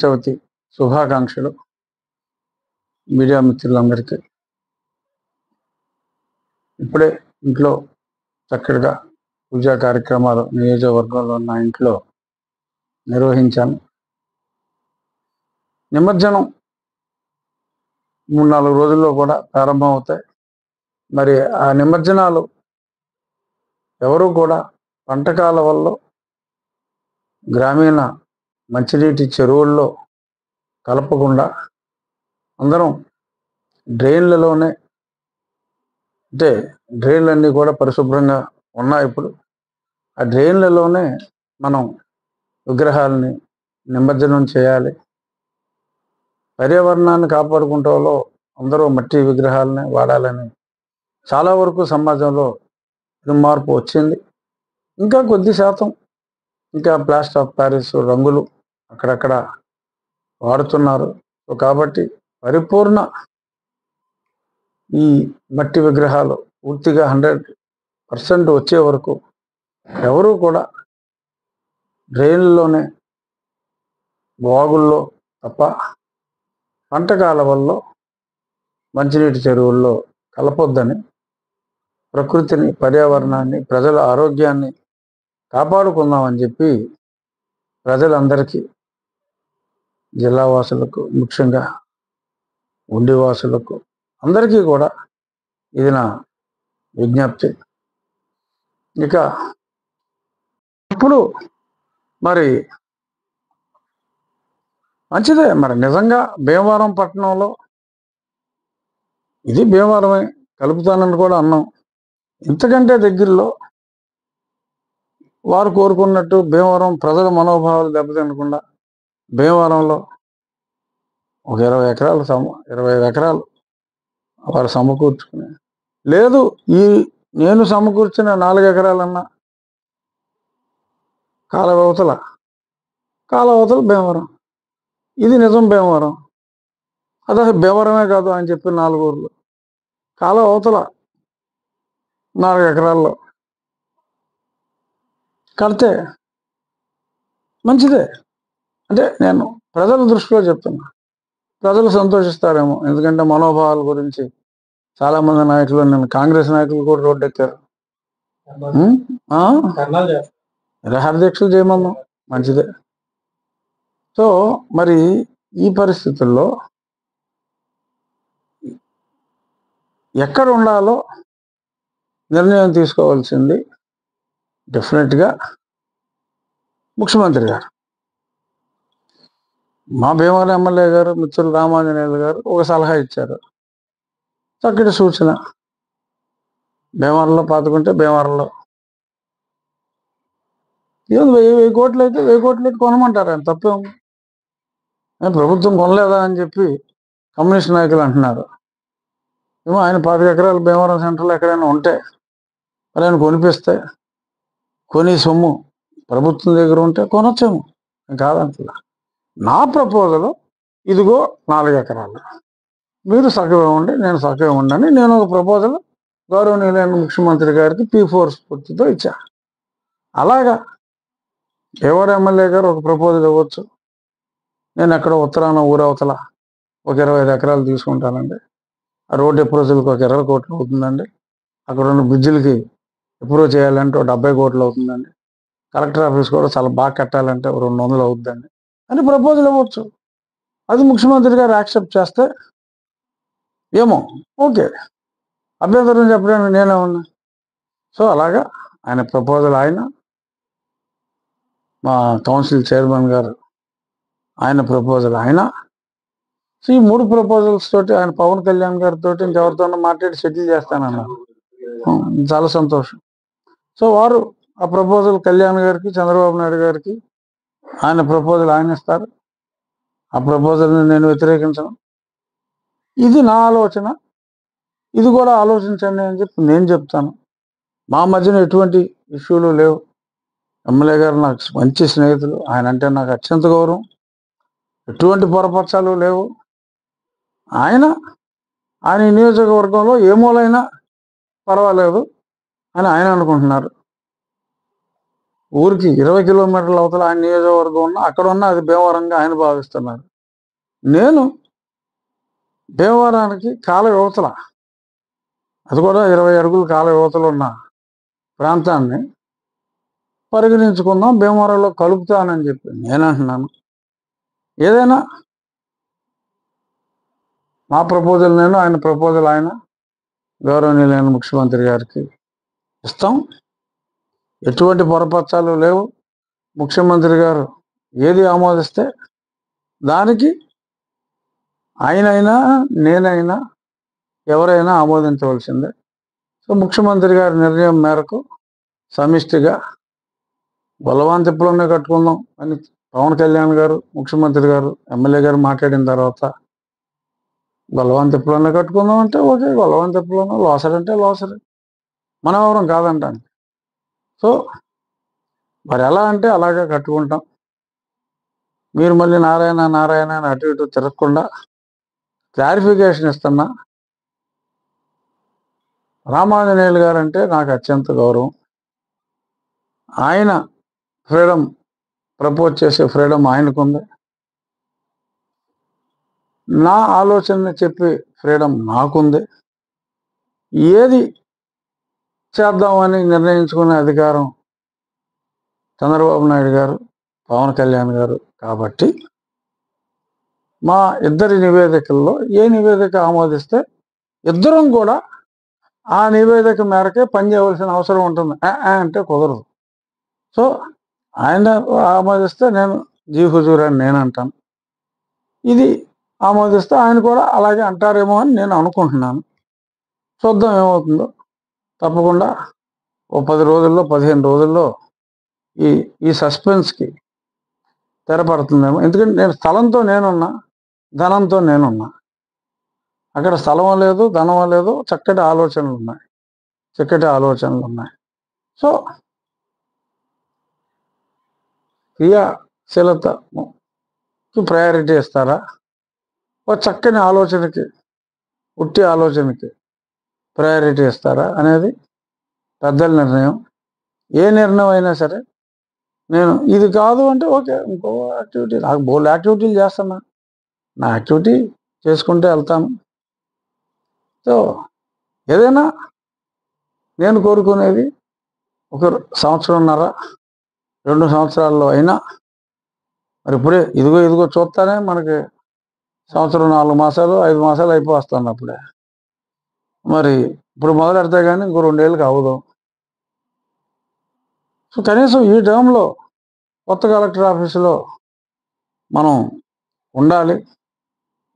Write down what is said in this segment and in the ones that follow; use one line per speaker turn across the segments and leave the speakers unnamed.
చవితి శుభాకాంక్షలు మీడియా మిత్రులందరికీ. ఇప్పుడే ఇంట్లో చక్కగా పూజా కార్యక్రమాలు నియోజకవర్గంలో ఉన్న ఇంట్లో నిర్వహించాను. నిమజ్జనం 3-4 రోజుల్లో కూడా ప్రారంభం అవుతాయి. మరి ఆ నిమజ్జనాలు ఎవరు కూడా పంటకాల వల్ల గ్రామీణ మంచినీటి చెరువుల్లో కలపకుండా అందరం డ్రైన్లలోనే, అంటే డ్రైన్లన్నీ కూడా పరిశుభ్రంగా ఉన్నాయి. ఇప్పుడు ఆ డ్రైన్లలోనే మనం విగ్రహాలని నిమజ్జనం చేయాలి. పర్యావరణాన్ని కాపాడుకుంటలో అందరూ మట్టి విగ్రహాలని వాడాలని చాలా వరకు సమాజంలో మార్పు వచ్చింది. ఇంకా కొద్ది శాతం ఇంకా ప్లాస్టర్ ఆఫ్ ప్యారిస్ రంగులు అక్కడక్కడ వాడుతున్నారు. కాబట్టి పరిపూర్ణ ఈ మట్టి విగ్రహాలు పూర్తిగా 100% వచ్చే వరకు ఎవరూ కూడా డ్రైన్లలోనే, వాగుల్లో తప్ప పంట కాలువల్లో, మంచినీటి చెరువుల్లో కలపొద్దని, ప్రకృతిని, పర్యావరణాన్ని, ప్రజల ఆరోగ్యాన్ని కాపాడుకుందామని చెప్పి ప్రజలందరికీ, జిల్లావాసులకు, ముఖ్యంగా ఉండివాసులకు అందరికీ కూడా ఇది నా విజ్ఞప్తి. ఇక ఇప్పుడు మరి మంచిదే, మరి నిజంగా భీమవరం పట్టణంలో ఇది భీమవరమే కలుపుతానని కూడా అన్నాం. ఇంతకంటే దగ్గరలో వారు కోరుకున్నట్టు భీమవరం ప్రజల మనోభావాలు దెబ్బతినకుండా భీమవరంలో ఒక 25 ఎకరాలు వారు సమకూర్చుకుని, లేదు ఈ నేను సమకూర్చిన 4 ఎకరాలన్నా కాలవతల భీమవరం, ఇది నిజం భీమవరం. అదే భీమవరమే కాదు అని చెప్పి 4 ఊర్లు కాలవతల 4 ఎకరాల్లో కడితే మంచిదే. అంటే నేను ప్రజల దృష్టిలో చెప్తున్నా, ప్రజలు సంతోషిస్తారేమో. ఎందుకంటే మనోభావాల గురించి చాలామంది నాయకులు, నేను కాంగ్రెస్ నాయకులు కూడా రోడ్డెక్కారు. నిరాహార దీక్షలు చేయమన్నాం, మంచిదే. సో మరి ఈ పరిస్థితుల్లో ఎక్కడ ఉండాలో నిర్ణయం తీసుకోవాల్సింది డెఫినెట్గా ముఖ్యమంత్రి గారు. మా భీమవరం ఎమ్మెల్యే గారు మిత్రులు రామాంజనేయులు గారు ఒక సలహా ఇచ్చారు, చక్కటి సూచన. భీమవరంలో పాతుకుంటే భీమవరంలో 1000 కోట్లు అయితే 1000 కోట్లు అయితే కొనమంటారు. ఆయన తప్పేం, ప్రభుత్వం కొనలేదా అని చెప్పి కమ్యూనిస్ట్ నాయకులు అంటున్నారు. ఏమో ఆయన 25 ఎకరాలు భీమవరం సెంటర్లో ఎక్కడైనా ఉంటే మరి ఆయన కొనిపిస్తే, కొని సొమ్ము ప్రభుత్వం దగ్గర ఉంటే కొనొచ్చేమో, కాదంటున్నా. నా ప్రపోజల్ ఇదిగో 4 ఎకరాలు, మీరు సగం ఇవ్వండి, నేను సగం ఇవ్వండి అని నేను ఒక ప్రపోజల్ గౌరవనీయులైన ముఖ్యమంత్రి గారికి P4 స్ఫూర్తితో ఇచ్చా. అలాగా ఎవరు ఎమ్మెల్యే గారు ఒక ప్రపోజల్ ఇవ్వచ్చు. నేను ఎక్కడ ఉత్తరాన ఊరవతల ఒక 25 ఎకరాలు తీసుకుంటానండి, ఆ రోడ్డు అప్రోజల్కి ఒక 20 కోట్లు అవుతుందండి, అక్కడ ఉన్న బ్రిడ్జిలకి అప్రూవ్ చేయాలంటే ఒక 70 కోట్లు అవుతుందండి, కలెక్టర్ ఆఫీస్ కూడా చాలా బాగా కట్టాలంటే 200 అవుతుందండి అని ప్రపోజల్ ఇవ్వచ్చు. అది ముఖ్యమంత్రి గారు యాక్సెప్ట్ చేస్తే ఏమో ఓకే, అభ్యంతరం చెప్పడానికి నేనే ఉన్నా. సో అలాగా ఆయన ప్రపోజల్, ఆయన మా కౌన్సిల్ చైర్మన్ గారు ఆయన ప్రపోజల్, ఆయన ఈ 3 ప్రపోజల్స్ తోటి ఆయన పవన్ కళ్యాణ్ గారితో ఇంకెవరితోనో మాట్లాడి సెటిల్ చేస్తానన్నారు. చాలా సంతోషం. సో వారు ఆ ప్రపోజల్ కళ్యాణ్ గారికి, చంద్రబాబు నాయుడు గారికి ఆయన ప్రపోజల్ ఆయన ఇస్తారు. ఆ ప్రపోజల్ని నేను వ్యతిరేకించను. ఇది నా ఆలోచన, ఇది కూడా ఆలోచించండి అని చెప్పి నేను చెప్తాను. మా మధ్యన ఎటువంటి ఇష్యూలు లేవు. ఎమ్మెల్యే గారు నాకు మంచి స్నేహితులు, ఆయన అంటే నాకు అత్యంత గౌరవం, ఎటువంటి పొరపక్షాలు లేవు. ఆయన నియోజకవర్గంలో ఏ మూలైనా పర్వాలేదు అని ఆయన అనుకుంటున్నారు. ఊరికి 20 కిలోమీటర్ల అవతల ఆయన నియోజకవర్గం ఉన్న అక్కడ ఉన్న అది భీమవరంగా ఆయన భావిస్తున్నారు. నేను భీమవరానికి కాల యువతల, అది కూడా 20 అడుగులు కాల యువతలు ఉన్న ప్రాంతాన్ని పరిగణించుకుందాం, భీమవరంలో కలుపుతానని చెప్పి నేను అంటున్నాను. ఏదైనా మా ప్రపోజల్ నేను, ఆయన ప్రపోజల్ ఆయన, గౌరవనీయులైన ముఖ్యమంత్రి గారికి ఇస్తాం. ఎటువంటి పొరపచ్చాలు లేవు. ముఖ్యమంత్రి గారు ఏది ఆమోదిస్తే దానికి ఆయనైనా నేనైనా ఎవరైనా ఆమోదించవలసిందే. సో ముఖ్యమంత్రి గారి నిర్ణయం మేరకు సమిష్టిగా బలవాన్ తిప్పలోనే కట్టుకుందాం అని పవన్ కళ్యాణ్ గారు, ముఖ్యమంత్రి గారు, ఎమ్మెల్యే గారు మాట్లాడిన తర్వాత బలవాన్ తిప్పలోనే కట్టుకుందాం అంటే ఓకే, బలవాన్ తిప్పలోనే, లోసర్ అంటే లోసరే, మనం ఎవరం కాదంటాను. సో మరి ఎలా అంటే అలాగే కట్టుకుంటాం. మీరు మళ్ళీ నారాయణ నారాయణ అని అటు ఇటు తిరగకుండా క్లారిఫికేషన్ ఇస్తున్నా. రామాంజనేయులు గారు అంటే నాకు అత్యంత గౌరవం. ఆయన ఫ్రీడమ్ ప్రపోజ్ చేసే ఫ్రీడమ్ ఆయనకుంది. నా ఆలోచనని చెప్పి ఫ్రీడమ్ నాకుంది. ఏది చేద్దామని నిర్ణయించుకునే అధికారం చంద్రబాబు నాయుడు గారు, పవన్ కళ్యాణ్ గారు. కాబట్టి మా ఇద్దరి నివేదికల్లో ఏ నివేదిక ఆమోదిస్తే ఇద్దరం కూడా ఆ నివేదిక మేరకే పనిచేయవలసిన అవసరం ఉంటుంది. అంటే కుదరదు. సో ఆయన ఆమోదిస్తే నేను జీ హుజూర్ అని నేను అంటాను. ఇది ఆమోదిస్తే ఆయన కూడా అలాగే అంటారేమో అని నేను అనుకుంటున్నాను. చూద్దాం ఏమవుతుందో. తప్పకుండా ఓ 10 రోజుల్లో 15 రోజుల్లో ఈ ఈ సస్పెన్స్కి తెరపడుతుందేమో. ఎందుకంటే నేను స్థలంతో నేనున్నా, ధనంతో నేనున్నా. అక్కడ స్థలం లేదు, ధనం లేదు, చక్కటి ఆలోచనలు ఉన్నాయి. సో క్రియాశీలతకి ప్రయారిటీ ఇస్తారా, ఒక చక్కని ఆలోచనకి, ఉట్టి ఆలోచనకి ప్రయారిటీ ఇస్తారా అనేది పెద్దల నిర్ణయం. ఏ నిర్ణయం అయినా సరే నేను ఇది కాదు అంటే ఓకే, ఇంకో యాక్టివిటీ, నాకు బోల్డ్ యాక్టివిటీలు చేస్తున్నా, నా యాక్టివిటీ చేసుకుంటే వెళ్తాను. సో ఏదైనా నేను కోరుకునేది ఒక 1.5 సంవత్సరంన్నర 2 సంవత్సరాల్లో అయినా, మరి ఇప్పుడే ఇదిగో చూస్తానే మనకి 1 సంవత్సరం 4 మాసాలు 5 మాసాలు అయిపోతుంది. అప్పుడే మరి ఇప్పుడు మొదలెడితే కానీ ఇంకో 2 ఏళ్ళకి అవ్వదు. సో కనీసం ఈ టర్మ్లో కొత్త కలెక్టర్ ఆఫీసులో మనం ఉండాలి.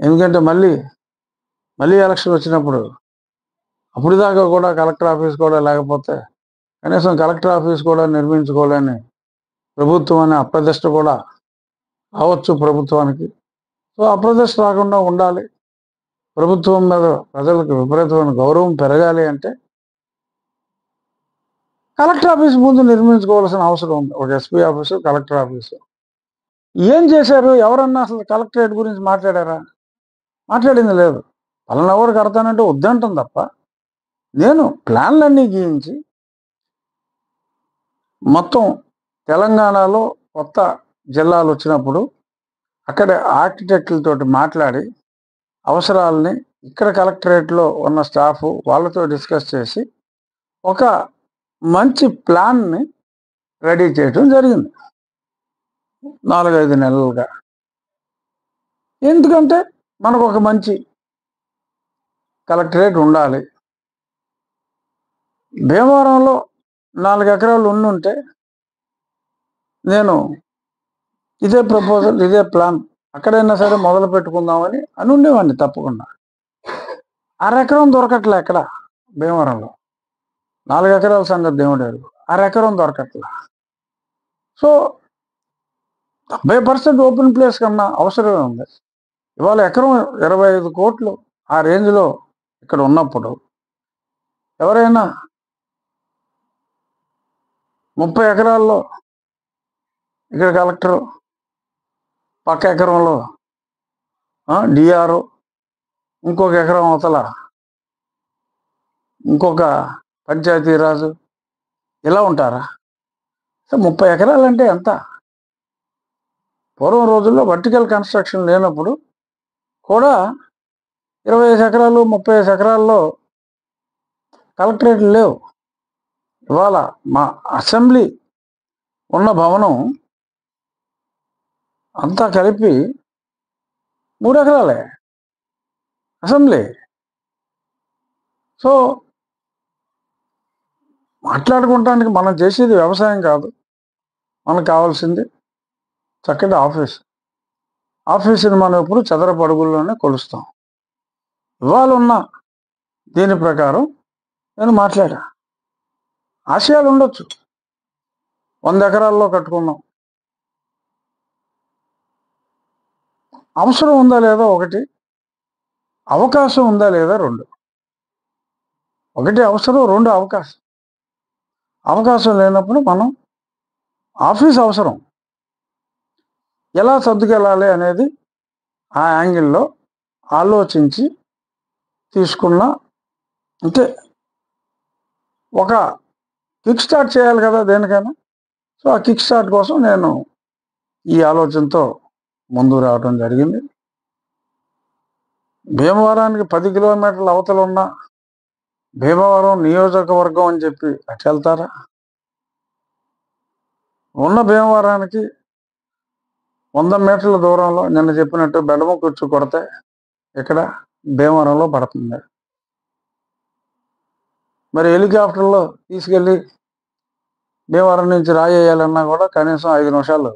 ఎందుకంటే మళ్ళీ ఎలక్షన్ వచ్చినప్పుడు అప్పుడు దాకా కూడా కలెక్టర్ ఆఫీస్ కూడా లేకపోతే కనీసం కలెక్టర్ ఆఫీస్ కూడా నిర్మించుకోలేని ప్రభుత్వం అనే అప్రదిష్ట కూడా రావచ్చు ప్రభుత్వానికి. సో అప్రదిష్ట రాకుండా ఉండాలి, ప్రభుత్వం మీద ప్రజలకు విపరీతమైన గౌరవం పెరగాలి అంటే కలెక్టర్ ఆఫీస్ ముందు నిర్మించుకోవాల్సిన అవసరం ఉంది. ఒక ఎస్పీ ఆఫీసు, కలెక్టర్ ఆఫీసు. ఏం చేశారు? ఎవరన్నా అసలు కలెక్టరేట్ గురించి మాట్లాడారా? మాట్లాడింది లేదు. పలానా ఎవరు కడతానంటే వద్దంటాం తప్ప, నేను ప్లాన్లన్నీ గీయించి మొత్తం తెలంగాణలో కొత్త జిల్లాలు వచ్చినప్పుడు అక్కడ ఆర్కిటెక్టులతోటి మాట్లాడి అవసరాలని ఇక్కడ కలెక్టరేట్లో ఉన్న స్టాఫ్ వాళ్ళతో డిస్కస్ చేసి ఒక మంచి ప్లాన్ని రెడీ చేయడం జరిగింది 4-5 నెలలుగా. ఎందుకంటే మనకు ఒక మంచి కలెక్టరేట్ ఉండాలి. భీమవరంలో 4 ఎకరాలు ఉండుంటే నేను ఇదే ప్రపోజల్, ఇదే ప్లాన్ అక్కడైనా సరే మొదలు పెట్టుకుందామని ఉండేవాడిని తప్పకుండా. 1/2 ఎకరం దొరకట్లే ఎక్కడ భీమవరంలో. 4 ఎకరాల సంగతి దేవుడు ఎరుగు, 1/2 ఎకరం దొరకట్లే. సో 70% ఓపెన్ ప్లేస్ కన్నా అవసరమే ఉంది. ఇవాళ ఎకరం 25 కోట్లు ఆ రేంజ్లో ఇక్కడ ఉన్నప్పుడు ఎవరైనా 30 ఎకరాల్లో ఇక్కడ కలెక్టరు, పక్క ఎకరంలో డిఆర్ఓ, ఇంకొక ఎకరం అవతల ఇంకొక పంచాయతీరాజు, ఇలా ఉంటారా? 30 ఎకరాలు అంటే ఎంత? పూర్వం రోజుల్లో వర్టికల్ కన్స్ట్రక్షన్ లేనప్పుడు కూడా 25 ఎకరాలు 35 ఎకరాల్లో కలెక్టరేట్లు లేవు. ఇవాళ మా అసెంబ్లీ ఉన్న భవనం అంతా కలిపి 3 ఎకరాలే అసెంబ్లీ. సో మాట్లాడుకోవటానికి మనం చేసేది వ్యవసాయం కాదు, మనకు కావాల్సింది చక్కటి ఆఫీసుని మనం ఎప్పుడు చదరపు అడుగుల్లోనే కొలుస్తాం. ఇవాళ ఉన్న దీని ప్రకారం నేను మాట్లాడా. ఆశయాలు ఉండొచ్చు, 100 ఎకరాల్లో కట్టుకున్నాం, అవసరం ఉందా లేదా ఒకటి, అవకాశం ఉందా లేదా రెండు. ఒకటి అవసరం, రెండు అవకాశం లేనప్పుడు మనం ఆఫీస్ అవసరం ఎలా సర్దుకెళ్ళాలి అనేది ఆ యాంగిల్లో ఆలోచించి తీసుకున్న, అంటే ఒక కిక్ స్టార్ట్ చేయాలి కదా దేనికైనా. సో ఆ కిక్ స్టార్ట్ కోసం నేను ఈ ఆలోచనతో ముందుకు రావడం జరిగింది. భీమవరానికి 10 కిలోమీటర్ల అవతల ఉన్న భీమవరం నియోజకవర్గం అని చెప్పి అటు వెళ్తారా? ఉన్న భీమవరానికి 100 మీటర్ల దూరంలో నిన్న చెప్పినట్టు బెడమ కూర్చు కొడితే ఇక్కడ భీమవరంలో పడుతుంది. మరి హెలికాప్టర్లో తీసుకెళ్ళి భీమవరం నుంచి రాయేయాలన్నా కూడా కనీసం 5 నిమిషాలు,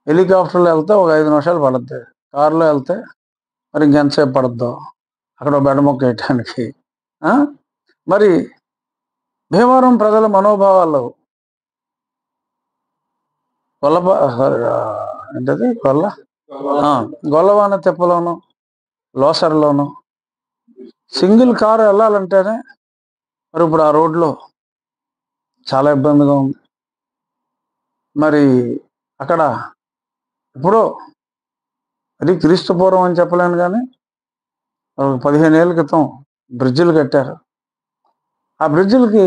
హెలికాప్టర్లో వెళ్తే ఒక 5 నిమిషాలు పడుద్ది, కారులో వెళ్తే మరి ఇంకెంతసేపు పడుద్దో అక్కడ బెడమొక్క వేయటానికి. మరి భీమవరం ప్రజల మనోభావాలు గొల్లవాన తెప్పలోను లోసర్లోను సింగిల్ కారు వెళ్ళాలంటేనే మరి ఇప్పుడు ఆ రోడ్లో చాలా ఇబ్బందిగా ఉంది. మరి అక్కడ ఇప్పుడు అది క్రీస్తు పూర్వం అని చెప్పలేను కానీ 15 ఏళ్ళ క్రితం బ్రిడ్జిలు కట్టారు. ఆ బ్రిడ్జిలకి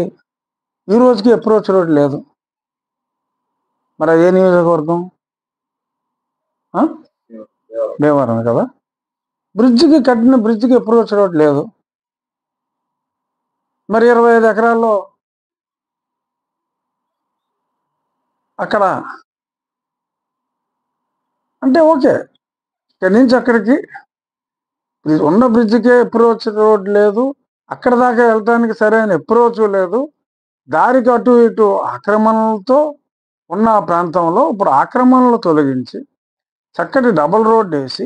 ఈ రోజుకి అప్రోచ్ రోడ్ లేదు. మరి అదే నియోజకవర్గం భీమవరం కదా. కట్టిన బ్రిడ్జికి అప్రోచ్ రోడ్ లేదు. మరి 25 ఎకరాల్లో అక్కడ అంటే ఓకే, ఇక్కడి నుంచి అక్కడికి ఉన్న బ్రిడ్జికే అప్రోచ్ రోడ్ లేదు, అక్కడ దాకా వెళ్ళటానికి సరైన అప్రోచ్ లేదు, దారికి అటు ఇటు ఆక్రమణలతో ఉన్న ప్రాంతంలో ఇప్పుడు ఆక్రమణలు తొలగించి చక్కటి డబుల్ రోడ్డు వేసి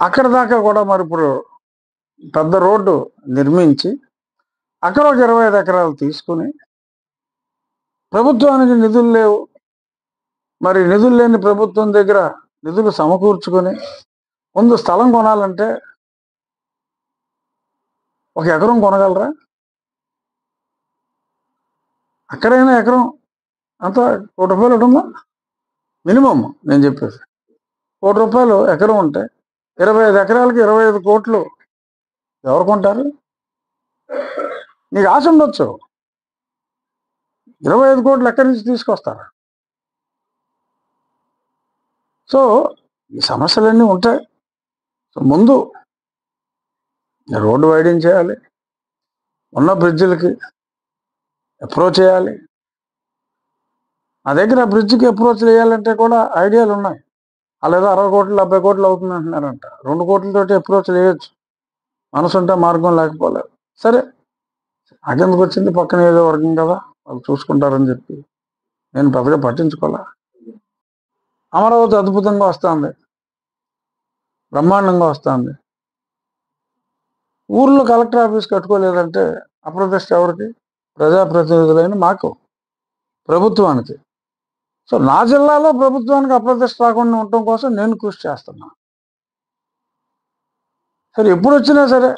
అక్కడ దాకా కూడా మరి ఇప్పుడు పెద్ద రోడ్డు నిర్మించి అక్కడ ఒక 25 ఎకరాలు తీసుకుని, ప్రభుత్వానికి నిధులు లేవు, మరి నిధులు లేని ప్రభుత్వం దగ్గర నిధులు సమకూర్చుకొని ముందు స్థలం కొనాలంటే 1 ఎకరం కొనగలరా? అక్కడైనా ఎకరం అంత ₹1 ఉంటుందా మినిమం? నేను చెప్పేసి ₹1 ఎకరం ఉంటే 25 ఎకరాలకి 25 కోట్లు ఎవరు కొంటారు? నీకు ఆశ ఉండొచ్చు, 25 కోట్లు ఎక్కడి నుంచి తీసుకొస్తారు? సో ఈ సమస్యలన్నీ ఉంటాయి. సో ముందు రోడ్డు వైడింగ్ చేయాలి, ఉన్న బ్రిడ్జిలకి అప్రోచ్ చేయాలి. నా దగ్గర బ్రిడ్జికి అప్రోచ్ చేయాలంటే కూడా ఐడియాలు ఉన్నాయి. అలాగే 60 కోట్లు 70 కోట్లు అవుతుంది అంటున్నారంట. 2 కోట్లతోటి అప్రోచ్ చేయొచ్చు, మనసు ఉంటే మార్గం లేకపోలేదు. సరే నాకెందుకు వచ్చింది, పక్కన ఏదో వర్గం కదా వాళ్ళు చూసుకుంటారని చెప్పి నేను పెద్దగా పట్టించుకోలే. అమరావతి అద్భుతంగా వస్తుంది, బ్రహ్మాండంగా వస్తుంది. ఊర్లో కలెక్టర్ ఆఫీస్ కట్టుకోలేదంటే అప్రతిష్ట ఎవరికి? ప్రజాప్రతినిధులైన మాకు, ప్రభుత్వానికి. సో నా జిల్లాలో ప్రభుత్వానికి అప్రతిష్ట రాకుండా ఉండటం కోసం నేను కృషి చేస్తున్నా. సరే ఎప్పుడు వచ్చినా సరే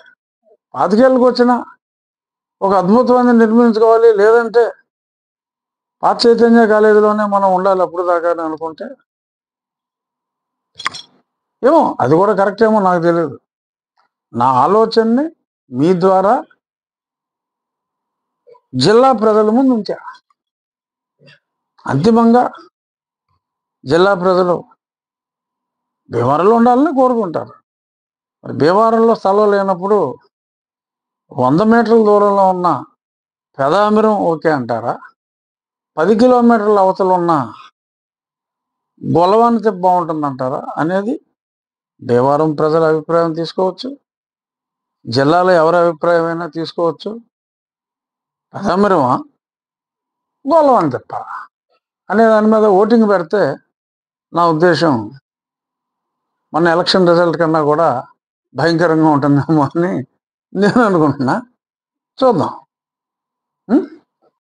25 ఏళ్ళకి వచ్చినా ఒక అద్భుతమైన నిర్మించుకోవాలి, లేదంటే పాత చైతన్య కాలేజీలోనే మనం ఉండాలి అప్పుడు దాకా అనుకుంటే ఏమో అది కూడా కరెక్ట్ ఏమో నాకు తెలియదు. నా ఆలోచనని మీ ద్వారా జిల్లా ప్రజల ముందు ఉంచా. అంతిమంగా జిల్లా ప్రజలు భీమవరంలో ఉండాలని కోరుకుంటారు. మరి భీమవరంలో స్థలం లేనప్పుడు 100 మీటర్ల దూరంలో ఉన్న పెదామిరం ఓకే అంటారా? 10 కిలోమీటర్ల అవతల ఉన్న గొలవానికి బాగుంటుందంటారా అనేది భీమవరం ప్రజల అభిప్రాయం తీసుకోవచ్చు, జిల్లాలో ఎవరి అభిప్రాయమైనా తీసుకోవచ్చు. పెదామిరమా గొలవాని తిప్ప అనే దాని మీద ఓటింగ్ పెడితే నా ఉద్దేశం మన ఎలక్షన్ రిజల్ట్ కన్నా కూడా భయంకరంగా ఉంటుందేమో అని నేను అనుకుంటున్నా. చూద్దాం.